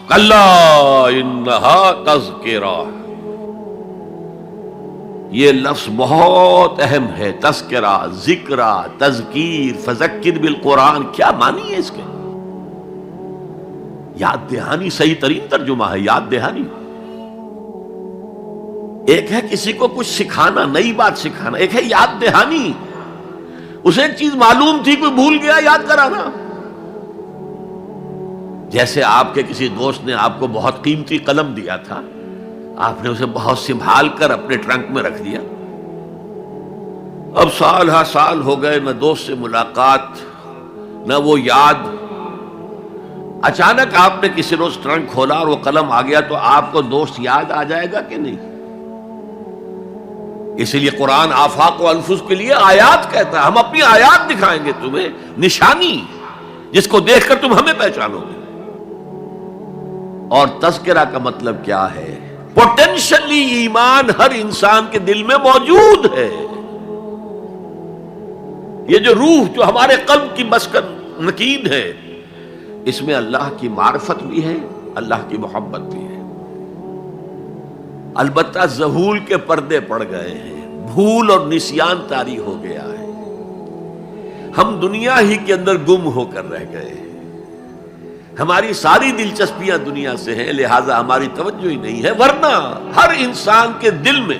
کلا انہا تذکرہ، یہ لفظ بہت اہم ہے. تذکرہ، ذکرہ، تذکیر، فذکر بالقرآن، کیا معنی ہے اس کے؟ یاد دہانی صحیح ترین ترجمہ ہے، یاد دہانی. ایک ہے کسی کو کچھ سکھانا، نئی بات سکھانا، ایک ہے یاد دہانی. اسے ایک چیز معلوم تھی، کوئی بھول گیا، یاد کرانا. جیسے آپ کے کسی دوست نے آپ کو بہت قیمتی قلم دیا تھا، آپ نے اسے بہت سنبھال کر اپنے ٹرنک میں رکھ دیا. اب سال ہا سال ہو گئے، نہ دوست سے ملاقات، نہ وہ یاد. اچانک آپ نے کسی روز ٹرنک کھولا اور وہ قلم آ گیا، تو آپ کو دوست یاد آ جائے گا کہ نہیں؟ اسی لیے قرآن آفاق و انفس کے لیے آیات کہتا ہے. ہم اپنی آیات دکھائیں گے تمہیں، نشانی جس کو دیکھ کر تم ہمیں پہچانو گے. اور تذکرہ کا مطلب کیا ہے؟ پوٹینشلی ایمان ہر انسان کے دل میں موجود ہے. یہ جو روح جو ہمارے قلب کی مسکن نکین ہے، اس میں اللہ کی معرفت بھی ہے، اللہ کی محبت بھی ہے. البتہ ذہول کے پردے پڑ گئے ہیں، بھول اور نسیان طاری ہو گیا ہے. ہم دنیا ہی کے اندر گم ہو کر رہ گئے ہیں. ہماری ساری دلچسپیاں دنیا سے ہیں، لہذا ہماری توجہ ہی نہیں ہے. ورنہ ہر انسان کے دل میں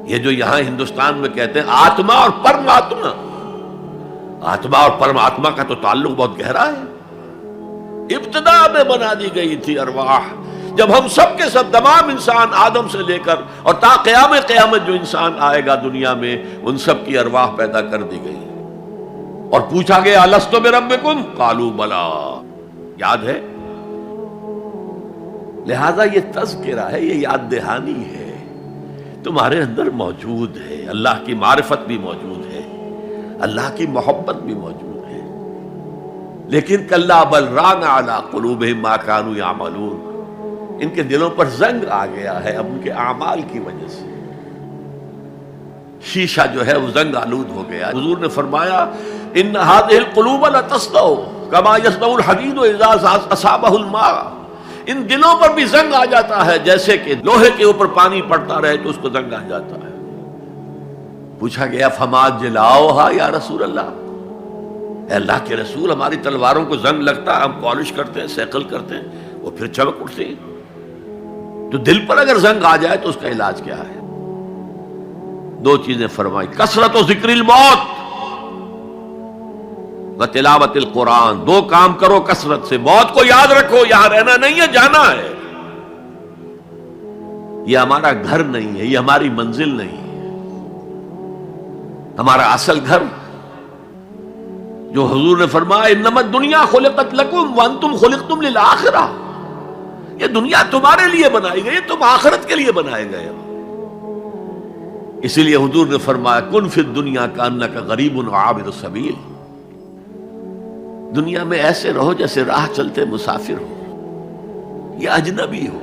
یہ جو یہاں ہندوستان میں کہتے ہیں آتما اور پرماتما، آتما اور پرماتما کا تو تعلق بہت گہرا ہے. ابتدا میں بنا دی گئی تھی ارواح، جب ہم سب کے سب تمام انسان آدم سے لے کر اور تا قیامت جو انسان آئے گا دنیا میں، ان سب کی ارواح پیدا کر دی گئی. اور پوچھا گیا الست بربکم قالوا بلا، یاد ہے؟ لہذا یہ تذکرہ ہے، یہ یاد دہانی ہے، تمہارے اندر موجود ہے. اللہ کی معرفت بھی موجود ہے، اللہ کی محبت بھی موجود ہے. لیکن کلا بل ران علی قلوبہم ما کانوا یعملون، ان کے دلوں پر زنگ آ گیا ہے اب ان کے اعمال کی وجہ سے. شیشہ جو ہے وہ زنگ آلود ہو گیا. حضور نے فرمایا ان هذه القلوب لتصدع كما يصدع الحديد اذا اصابه الماء، ان دلوں پر بھی زنگ آ جاتا ہے جیسے کہ لوہے کے اوپر پانی پڑتا رہے تو اس کو زنگ آ جاتا ہے. پوچھا گیا فما جلاؤها یا رسول اللہ، اے اللہ کے رسول ہماری تلواروں کو زنگ لگتا ہے، ہم پالش کرتے ہیں، سیکل کرتے ہیں، وہ پھر چمک اٹھتے ہیں. تو دل پر اگر زنگ آ جائے تو اس کا علاج کیا ہے؟ دو چیزیں فرمائی، کثرت و ذکر الموت و تلاوت القرآن. دو کام کرو کثرت سے، موت کو یاد رکھو، یہاں رہنا نہیں ہے، جانا ہے. یہ ہمارا گھر نہیں ہے، یہ ہماری منزل نہیں ہے. ہمارا اصل گھر جو حضور نے فرمایا انما الدنیا خلقت لکم وانتم خلقتم للآخرہ، یہ دنیا تمہارے لیے بنائی گئی، تم آخرت کے لیے بنائے گئے ہو. اسی لیے حضور نے فرمایا کن فی الدنیا کانک غریب وعابر السبیل، دنیا میں ایسے رہو جیسے راہ چلتے مسافر ہو یا اجنبی ہو.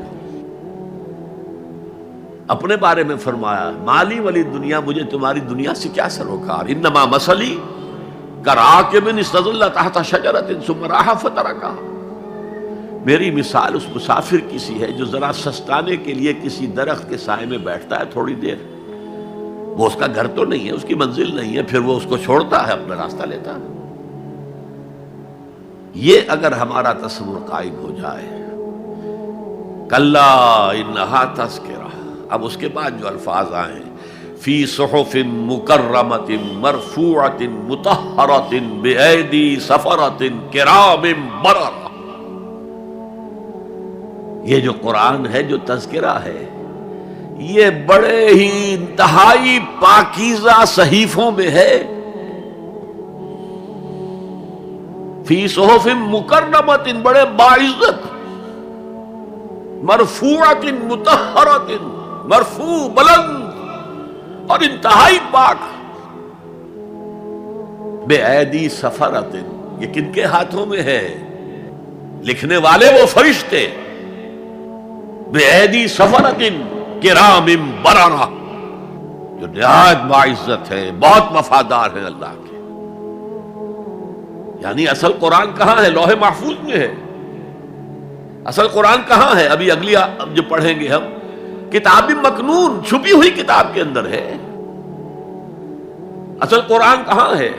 اپنے بارے میں فرمایا مالی ولی دنیا، مجھے تمہاری دنیا سے کیا سروکار، انما مثلی کراکب استظل تحت شجرۃ ثم راح فترکها، میری مثال اس مسافر کی سی ہے جو ذرا سستانے کے لیے کسی درخت کے سائے میں بیٹھتا ہے تھوڑی دیر. وہ اس کا گھر تو نہیں ہے، اس کی منزل نہیں ہے، پھر وہ اس کو چھوڑتا ہے، اپنا راستہ لیتا ہے. یہ اگر ہمارا تصور قائم ہو جائے، کلا انہا تذکرہ. اب اس کے بعد جو الفاظ آئے فی صحف مکرمۃ مرفوعۃ مطہرۃ بایدی سفرۃ کرام بررہ، یہ جو قرآن ہے، جو تذکرہ ہے، یہ بڑے ہی انتہائی پاکیزہ صحیفوں میں ہے. فی صحف مکرمۃ، بڑے باعزت، مرفوعۃ مطہرۃ، مرفوع بلند اور انتہائی پاک. بے ایدی سفرۃ، یہ کن کے ہاتھوں میں ہے؟ لکھنے والے وہ فرشتے. بے ایدی سفرۃ کرام بررہ، جو نہایت باعزت ہے، بہت وفادار ہیں اللہ کے. یعنی اصل قرآن کہاں ہے؟ لوح محفوظ میں ہے. اصل قرآن کہاں ہے؟ ابھی اگلی جو پڑھیں گے ہم، کتاب مکنون، چھپی ہوئی کتاب کے اندر ہے. اصل قرآن کہاں ہے؟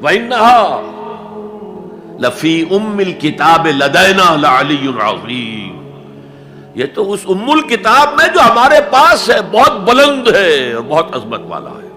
وَإِنَّهَا لَفِي أُمِّ الْكِتَابِ لَدَيْنَا لَعَلِيٌّ عَظِيمٌ. یہ تو اس ام الکتاب میں جو ہمارے پاس ہے، بہت بلند ہے اور بہت عظمت والا ہے.